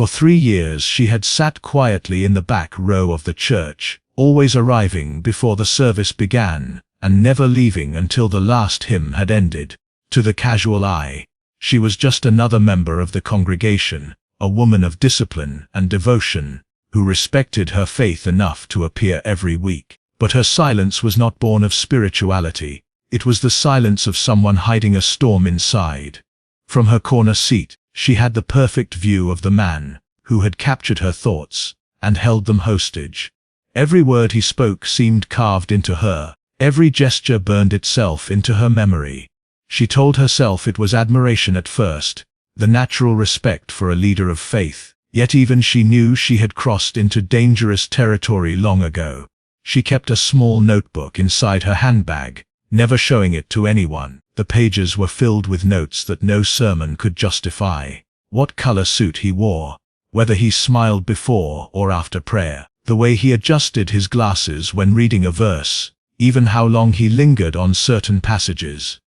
For 3 years she had sat quietly in the back row of the church, always arriving before the service began, and never leaving until the last hymn had ended. To the casual eye, she was just another member of the congregation, a woman of discipline and devotion, who respected her faith enough to appear every week. But her silence was not born of spirituality. It was the silence of someone hiding a storm inside. From her corner seat, she had the perfect view of the man who had captured her thoughts and held them hostage. Every word he spoke seemed carved into her. Every gesture burned itself into her memory. She told herself it was admiration at first, the natural respect for a leader of faith, yet even she knew she had crossed into dangerous territory long ago. She kept a small notebook inside her handbag, never showing it to anyone. The pages were filled with notes that no sermon could justify. What color suit he wore, whether he smiled before or after prayer, the way he adjusted his glasses when reading a verse, even how long he lingered on certain passages.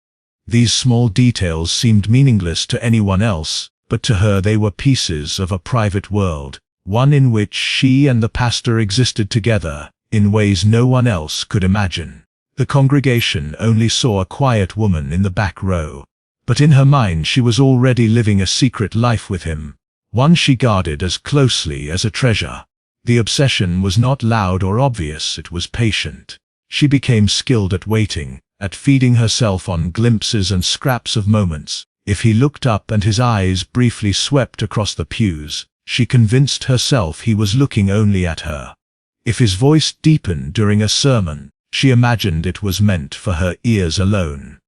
These small details seemed meaningless to anyone else, but to her they were pieces of a private world, one in which she and the pastor existed together, in ways no one else could imagine. The congregation only saw a quiet woman in the back row, but in her mind she was already living a secret life with him, one she guarded as closely as a treasure. The obsession was not loud or obvious, it was patient. She became skilled at waiting, at feeding herself on glimpses and scraps of moments. If he looked up and his eyes briefly swept across the pews, she convinced herself he was looking only at her. If his voice deepened during a sermon, she imagined it was meant for her ears alone.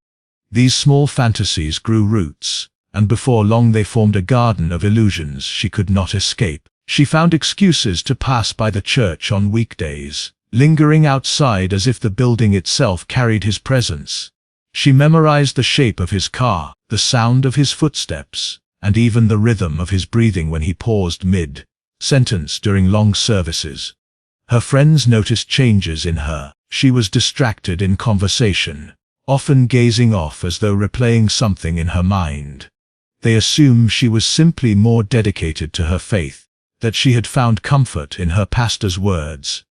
These small fantasies grew roots, and before long they formed a garden of illusions she could not escape. She found excuses to pass by the church on weekdays, lingering outside as if the building itself carried his presence. She memorized the shape of his car, the sound of his footsteps, and even the rhythm of his breathing when he paused mid-sentence during long services. Her friends noticed changes in her. She was distracted in conversation, often gazing off as though replaying something in her mind. They assumed she was simply more dedicated to her faith, that she had found comfort in her pastor's words.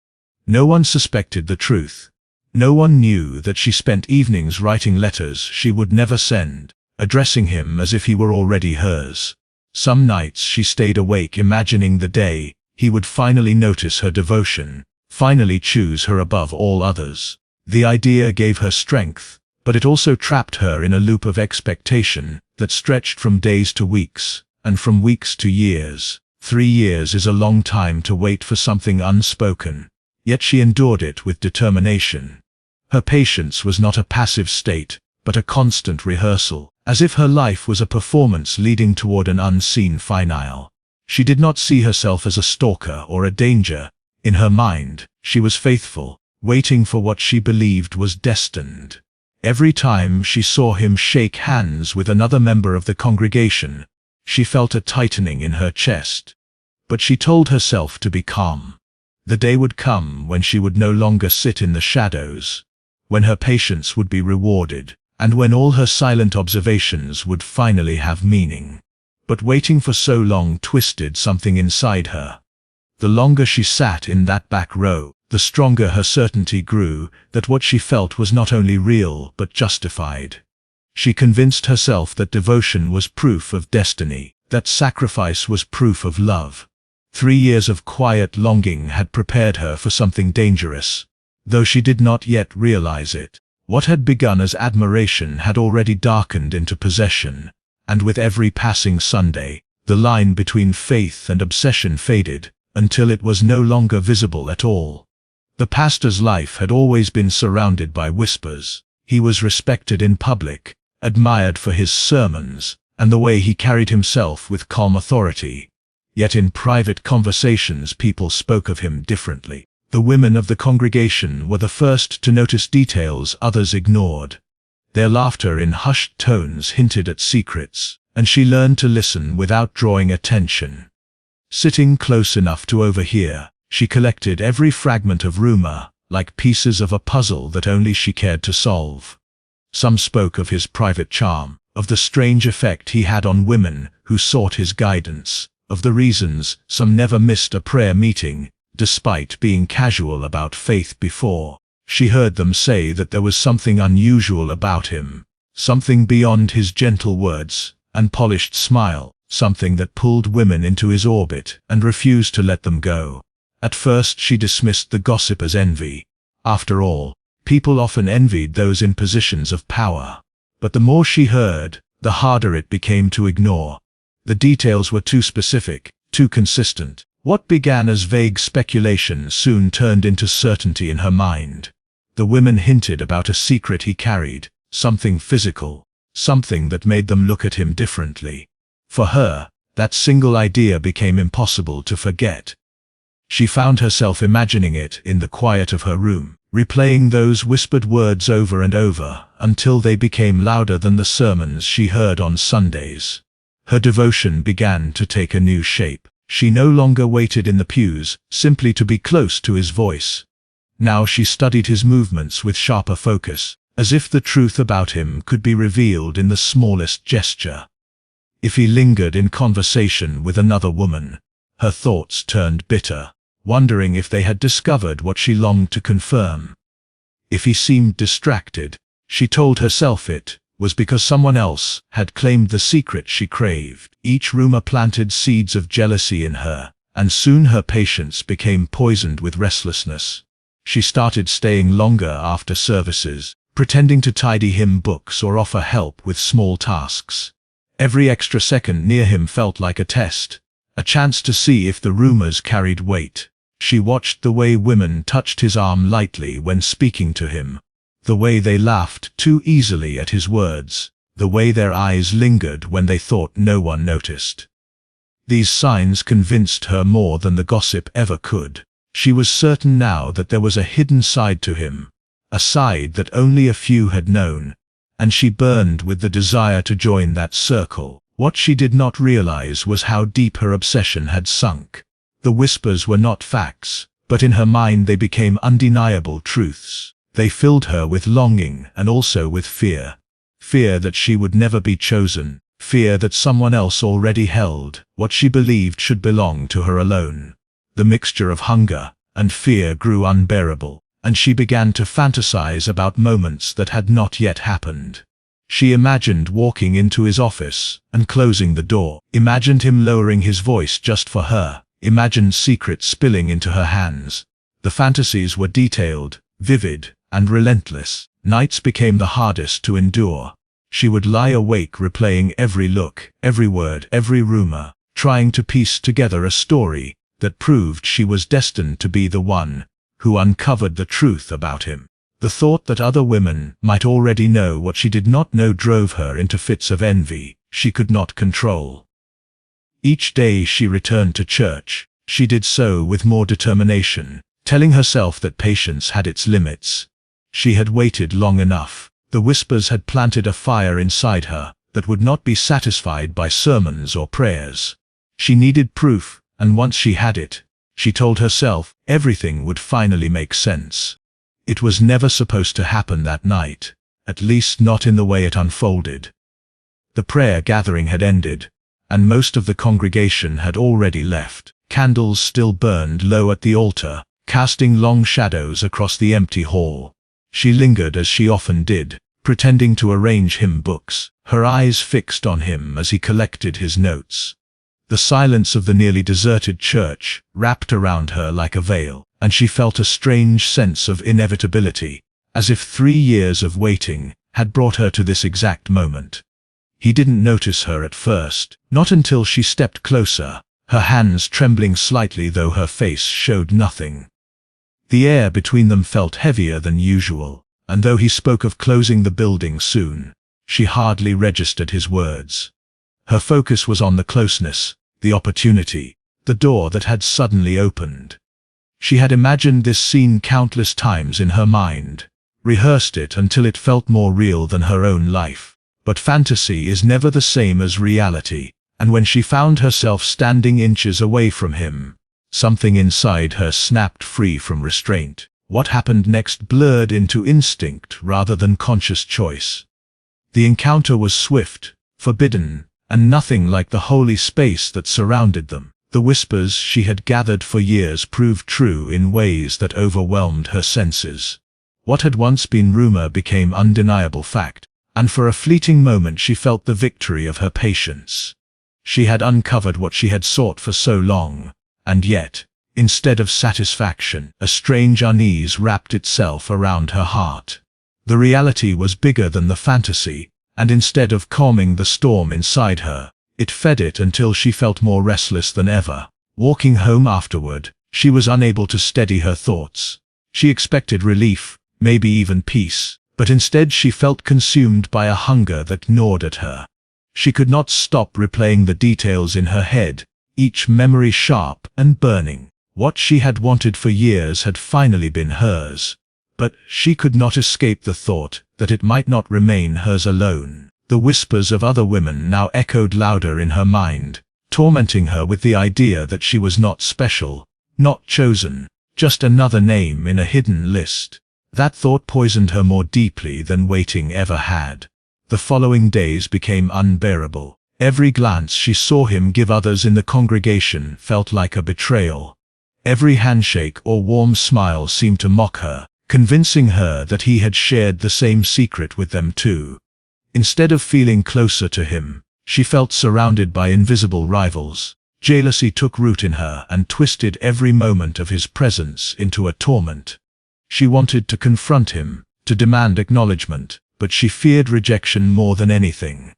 No one suspected the truth. No one knew that she spent evenings writing letters she would never send, addressing him as if he were already hers. Some nights she stayed awake imagining the day he would finally notice her devotion, finally choose her above all others. The idea gave her strength, but it also trapped her in a loop of expectation that stretched from days to weeks, and from weeks to years. 3 years is a long time to wait for something unspoken, yet she endured it with determination. Her patience was not a passive state, but a constant rehearsal, as if her life was a performance leading toward an unseen finale. She did not see herself as a stalker or a danger. In her mind, she was faithful, waiting for what she believed was destined. Every time she saw him shake hands with another member of the congregation, she felt a tightening in her chest. But she told herself to be calm. The day would come when she would no longer sit in the shadows, when her patience would be rewarded, and when all her silent observations would finally have meaning. But waiting for so long twisted something inside her. The longer she sat in that back row, the stronger her certainty grew that what she felt was not only real but justified. She convinced herself that devotion was proof of destiny, that sacrifice was proof of love. 3 years of quiet longing had prepared her for something dangerous, though she did not yet realize it. What had begun as admiration had already darkened into possession, and with every passing Sunday, the line between faith and obsession faded, until it was no longer visible at all. The pastor's life had always been surrounded by whispers. He was respected in public, admired for his sermons, and the way he carried himself with calm authority. Yet in private conversations people spoke of him differently. The women of the congregation were the first to notice details others ignored. Their laughter in hushed tones hinted at secrets, and she learned to listen without drawing attention. Sitting close enough to overhear, she collected every fragment of rumor, like pieces of a puzzle that only she cared to solve. Some spoke of his private charm, of the strange effect he had on women who sought his guidance. Of the reasons, some never missed a prayer meeting, despite being casual about faith before. She heard them say that there was something unusual about him, something beyond his gentle words and polished smile, something that pulled women into his orbit and refused to let them go. At first she dismissed the gossip as envy. After all, people often envied those in positions of power. But the more she heard, the harder it became to ignore. The details were too specific, too consistent. What began as vague speculation soon turned into certainty in her mind. The women hinted about a secret he carried, something physical, something that made them look at him differently. For her, that single idea became impossible to forget. She found herself imagining it in the quiet of her room, replaying those whispered words over and over, until they became louder than the sermons she heard on Sundays. Her devotion began to take a new shape. She no longer waited in the pews, simply to be close to his voice. Now she studied his movements with sharper focus, as if the truth about him could be revealed in the smallest gesture. If he lingered in conversation with another woman, her thoughts turned bitter, wondering if they had discovered what she longed to confirm. If he seemed distracted, she told herself it was because someone else had claimed the secret she craved. Each rumor planted seeds of jealousy in her, and soon her patience became poisoned with restlessness. She started staying longer after services, pretending to tidy him books or offer help with small tasks. Every extra second near him felt like a test, a chance to see if the rumors carried weight. She watched the way women touched his arm lightly when speaking to him, the way they laughed too easily at his words, the way their eyes lingered when they thought no one noticed. These signs convinced her more than the gossip ever could. She was certain now that there was a hidden side to him, a side that only a few had known, and she burned with the desire to join that circle. What she did not realize was how deep her obsession had sunk. The whispers were not facts, but in her mind they became undeniable truths. They filled her with longing and also with fear. Fear that she would never be chosen, fear that someone else already held what she believed should belong to her alone. The mixture of hunger and fear grew unbearable, and she began to fantasize about moments that had not yet happened. She imagined walking into his office and closing the door, imagined him lowering his voice just for her, imagined secrets spilling into her hands. The fantasies were detailed, vivid, and relentless. Nights became the hardest to endure. She would lie awake replaying every look, every word, every rumor, trying to piece together a story that proved she was destined to be the one who uncovered the truth about him. The thought that other women might already know what she did not know drove her into fits of envy she could not control. Each day she returned to church, she did so with more determination, telling herself that patience had its limits. She had waited long enough. The whispers had planted a fire inside her that would not be satisfied by sermons or prayers. She needed proof, and once she had it, she told herself everything would finally make sense. It was never supposed to happen that night, at least not in the way it unfolded. The prayer gathering had ended, and most of the congregation had already left. Candles still burned low at the altar, casting long shadows across the empty hall. She lingered as she often did, pretending to arrange hymn books, her eyes fixed on him as he collected his notes. The silence of the nearly deserted church wrapped around her like a veil, and she felt a strange sense of inevitability, as if 3 years of waiting had brought her to this exact moment. He didn't notice her at first, not until she stepped closer, her hands trembling slightly though her face showed nothing. The air between them felt heavier than usual, and though he spoke of closing the building soon, she hardly registered his words. Her focus was on the closeness, the opportunity, the door that had suddenly opened. She had imagined this scene countless times in her mind, rehearsed it until it felt more real than her own life. But fantasy is never the same as reality, and when she found herself standing inches away from him, something inside her snapped free from restraint. What happened next blurred into instinct rather than conscious choice. The encounter was swift, forbidden, and nothing like the holy space that surrounded them. The whispers she had gathered for years proved true in ways that overwhelmed her senses. What had once been rumor became undeniable fact, and for a fleeting moment she felt the victory of her patience. She had uncovered what she had sought for so long, and yet, instead of satisfaction, a strange unease wrapped itself around her heart. The reality was bigger than the fantasy, and instead of calming the storm inside her, it fed it until she felt more restless than ever. Walking home afterward, she was unable to steady her thoughts. She expected relief, maybe even peace, but instead she felt consumed by a hunger that gnawed at her. She could not stop replaying the details in her head, each memory sharp and burning. What she had wanted for years had finally been hers. But she could not escape the thought that it might not remain hers alone. The whispers of other women now echoed louder in her mind, tormenting her with the idea that she was not special, not chosen, just another name in a hidden list. That thought poisoned her more deeply than waiting ever had. The following days became unbearable. Every glance she saw him give others in the congregation felt like a betrayal. Every handshake or warm smile seemed to mock her, convincing her that he had shared the same secret with them too. Instead of feeling closer to him, she felt surrounded by invisible rivals. Jealousy took root in her and twisted every moment of his presence into a torment. She wanted to confront him, to demand acknowledgement, but she feared rejection more than anything.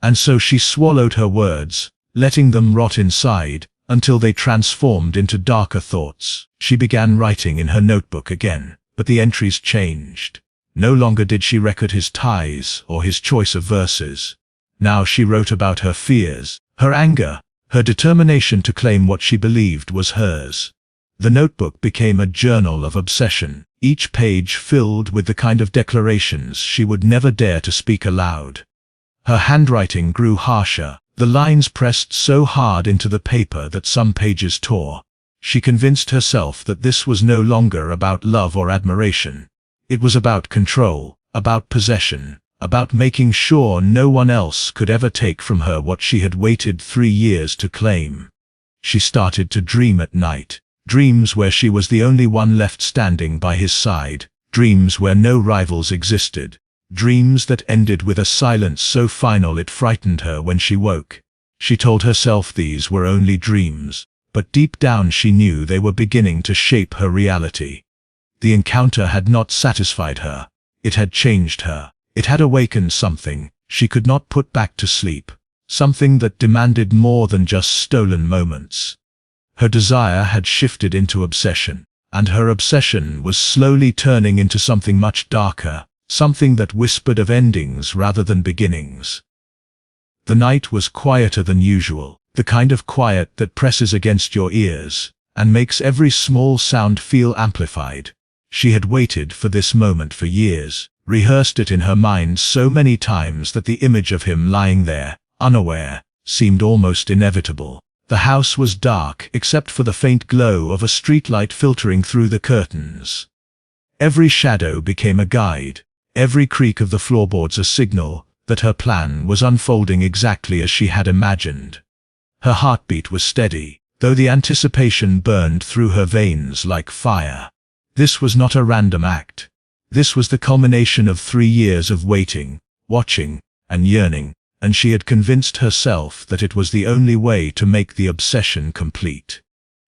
And so she swallowed her words, letting them rot inside, until they transformed into darker thoughts. She began writing in her notebook again, but the entries changed. No longer did she record his ties or his choice of verses. Now she wrote about her fears, her anger, her determination to claim what she believed was hers. The notebook became a journal of obsession, each page filled with the kind of declarations she would never dare to speak aloud. Her handwriting grew harsher, the lines pressed so hard into the paper that some pages tore. She convinced herself that this was no longer about love or admiration. It was about control, about possession, about making sure no one else could ever take from her what she had waited 3 years to claim. She started to dream at night, dreams where she was the only one left standing by his side, dreams where no rivals existed, dreams that ended with a silence so final it frightened her when she woke. She told herself these were only dreams, but deep down she knew they were beginning to shape her reality. The encounter had not satisfied her. It had changed her. It had awakened something she could not put back to sleep, something that demanded more than just stolen moments. Her desire had shifted into obsession, and her obsession was slowly turning into something much darker, something that whispered of endings rather than beginnings. The night was quieter than usual, the kind of quiet that presses against your ears and makes every small sound feel amplified. She had waited for this moment for years, rehearsed it in her mind so many times that the image of him lying there, unaware, seemed almost inevitable. The house was dark except for the faint glow of a streetlight filtering through the curtains. Every shadow became a guide, every creak of the floorboards a signal that her plan was unfolding exactly as she had imagined. Her heartbeat was steady, though the anticipation burned through her veins like fire. This was not a random act. This was the culmination of 3 years of waiting, watching, and yearning, and she had convinced herself that it was the only way to make the obsession complete.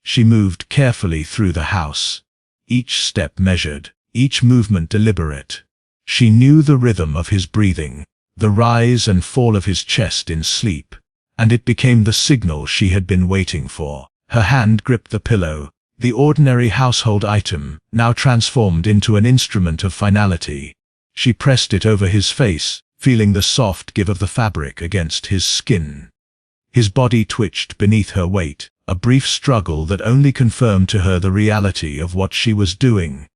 She moved carefully through the house, each step measured, each movement deliberate. She knew the rhythm of his breathing, the rise and fall of his chest in sleep, and it became the signal she had been waiting for. Her hand gripped the pillow, the ordinary household item, now transformed into an instrument of finality. She pressed it over his face, feeling the soft give of the fabric against his skin. His body twitched beneath her weight, a brief struggle that only confirmed to her the reality of what she was doing.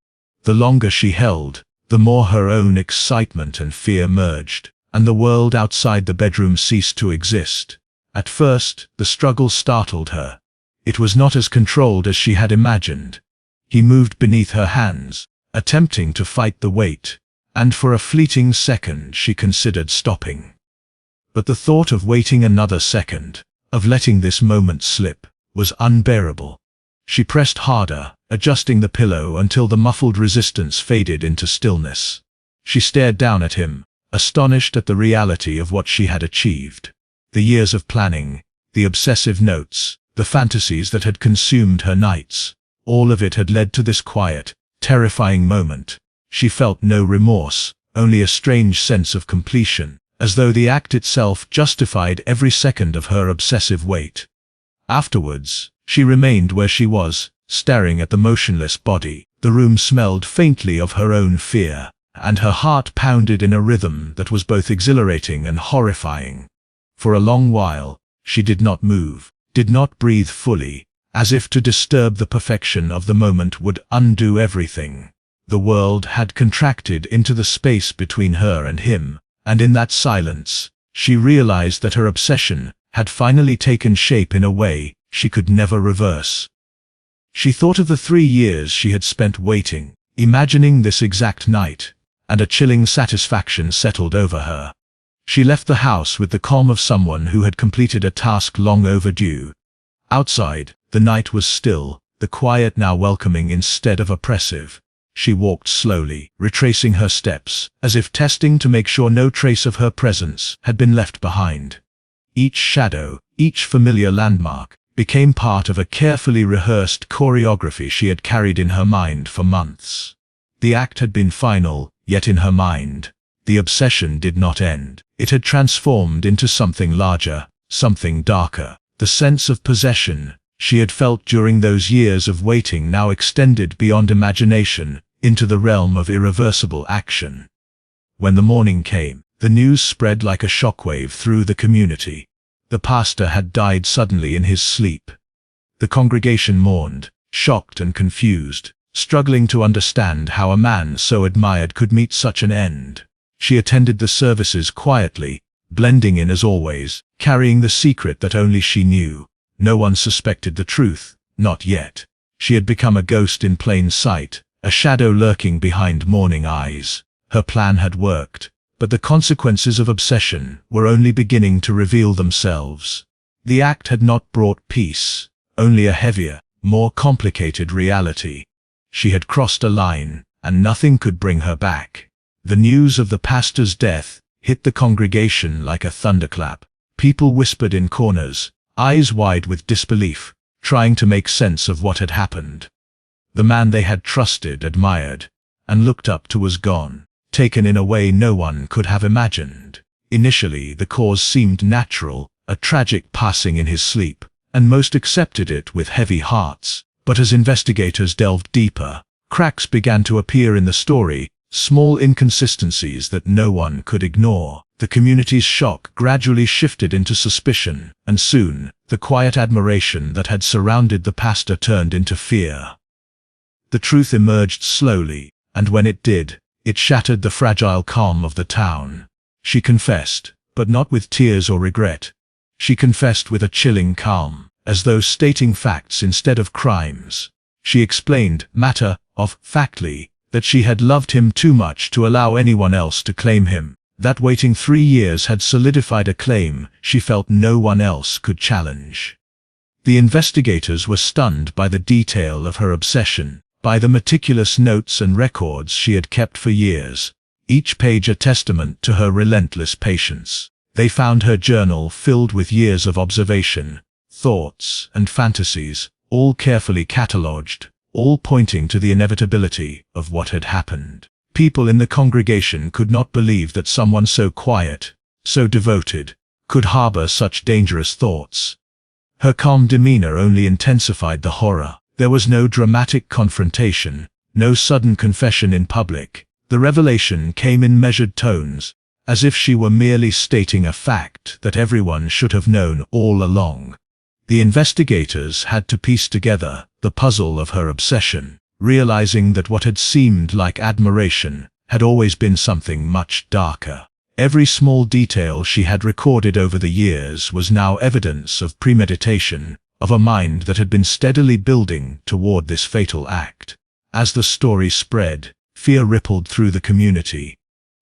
The longer she held, the more her own excitement and fear merged, and the world outside the bedroom ceased to exist. At first, the struggle startled her. It was not as controlled as she had imagined. He moved beneath her hands, attempting to fight the weight, and for a fleeting second she considered stopping. But the thought of waiting another second, of letting this moment slip, was unbearable. She pressed harder, adjusting the pillow until the muffled resistance faded into stillness. She stared down at him, astonished at the reality of what she had achieved. The years of planning, the obsessive notes, the fantasies that had consumed her nights, all of it had led to this quiet, terrifying moment. She felt no remorse, only a strange sense of completion, as though the act itself justified every second of her obsessive wait. Afterwards, she remained where she was, staring at the motionless body. The room smelled faintly of her own fear, and her heart pounded in a rhythm that was both exhilarating and horrifying. For a long while, she did not move, did not breathe fully, as if to disturb the perfection of the moment would undo everything. The world had contracted into the space between her and him, and in that silence, she realized that her obsession had finally taken shape in a way she could never reverse. She thought of the 3 years she had spent waiting, imagining this exact night, and a chilling satisfaction settled over her. She left the house with the calm of someone who had completed a task long overdue. Outside, the night was still, the quiet now welcoming instead of oppressive. She walked slowly, retracing her steps, as if testing to make sure no trace of her presence had been left behind. Each shadow, each familiar landmark, became part of a carefully rehearsed choreography she had carried in her mind for months. The act had been final, yet in her mind, the obsession did not end. It had transformed into something larger, something darker. The sense of possession she had felt during those years of waiting now extended beyond imagination, into the realm of irreversible action. When the morning came, the news spread like a shockwave through the community. The pastor had died suddenly in his sleep. The congregation mourned, shocked and confused, struggling to understand how a man so admired could meet such an end. She attended the services quietly, blending in as always, carrying the secret that only she knew. No one suspected the truth, not yet. She had become a ghost in plain sight, a shadow lurking behind mourning eyes. Her plan had worked, but the consequences of obsession were only beginning to reveal themselves. The act had not brought peace, only a heavier, more complicated reality. She had crossed a line, and nothing could bring her back. The news of the pastor's death hit the congregation like a thunderclap. People whispered in corners, eyes wide with disbelief, trying to make sense of what had happened. The man they had trusted, admired, and looked up to was gone, taken in a way no one could have imagined. Initially, the cause seemed natural, a tragic passing in his sleep, and most accepted it with heavy hearts. But as investigators delved deeper, cracks began to appear in the story, small inconsistencies that no one could ignore. The community's shock gradually shifted into suspicion, and soon, the quiet admiration that had surrounded the pastor turned into fear. The truth emerged slowly, and when it did, it shattered the fragile calm of the town. She confessed, but not with tears or regret. She confessed with a chilling calm, as though stating facts instead of crimes. She explained, matter-of-factly, that she had loved him too much to allow anyone else to claim him. That waiting 3 years had solidified a claim she felt no one else could challenge. The investigators were stunned by the detail of her obsession, by the meticulous notes and records she had kept for years, each page a testament to her relentless patience. They found her journal filled with years of observation, thoughts, and fantasies, all carefully catalogued, all pointing to the inevitability of what had happened. People in the congregation could not believe that someone so quiet, so devoted, could harbor such dangerous thoughts. Her calm demeanor only intensified the horror. There was no dramatic confrontation, no sudden confession in public. The revelation came in measured tones, as if she were merely stating a fact that everyone should have known all along. The investigators had to piece together the puzzle of her obsession, realizing that what had seemed like admiration had always been something much darker. Every small detail she had recorded over the years was now evidence of premeditation, of a mind that had been steadily building toward this fatal act. As the story spread, fear rippled through the community.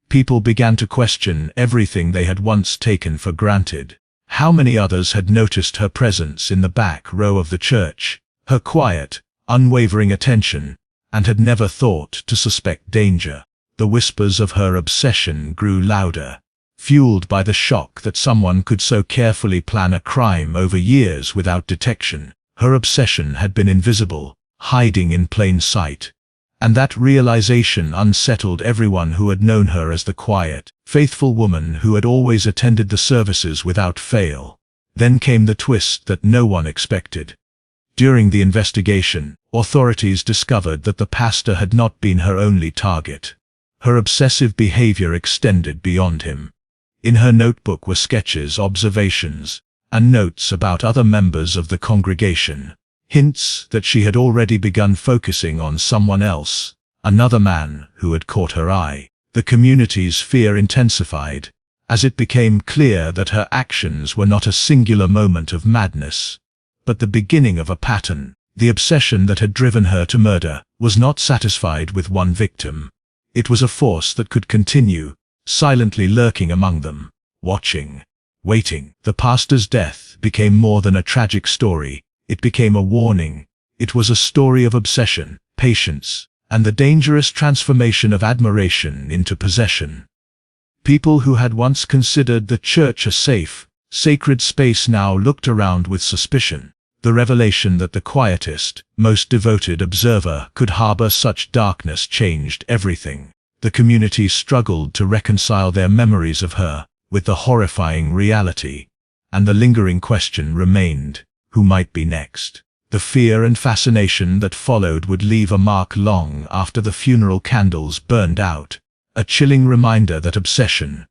People began to question everything they had once taken for granted. How many others had noticed her presence in the back row of the church, her quiet, unwavering attention, and had never thought to suspect danger? The whispers of her obsession grew louder, fueled by the shock that someone could so carefully plan a crime over years without detection. Her obsession had been invisible, hiding in plain sight. And that realization unsettled everyone who had known her as the quiet, faithful woman who had always attended the services without fail. Then came the twist that no one expected. During the investigation, authorities discovered that the pastor had not been her only target. Her obsessive behavior extended beyond him. In her notebook were sketches, observations, and notes about other members of the congregation. Hints that she had already begun focusing on someone else, another man who had caught her eye. The community's fear intensified, as it became clear that her actions were not a singular moment of madness, but the beginning of a pattern. The obsession that had driven her to murder was not satisfied with one victim. It was a force that could continue, silently lurking among them, watching, waiting. The pastor's death became more than a tragic story. It became a warning. It was a story of obsession, patience, and the dangerous transformation of admiration into possession. People who had once considered the church a safe, sacred space now looked around with suspicion. The revelation that the quietest, most devoted observer could harbor such darkness changed everything. The community struggled to reconcile their memories of her with the horrifying reality, and the lingering question remained: who might be next? The fear and fascination that followed would leave a mark long after the funeral candles burned out, a chilling reminder that obsession,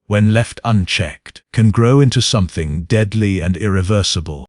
when left unchecked, can grow into something deadly and irreversible.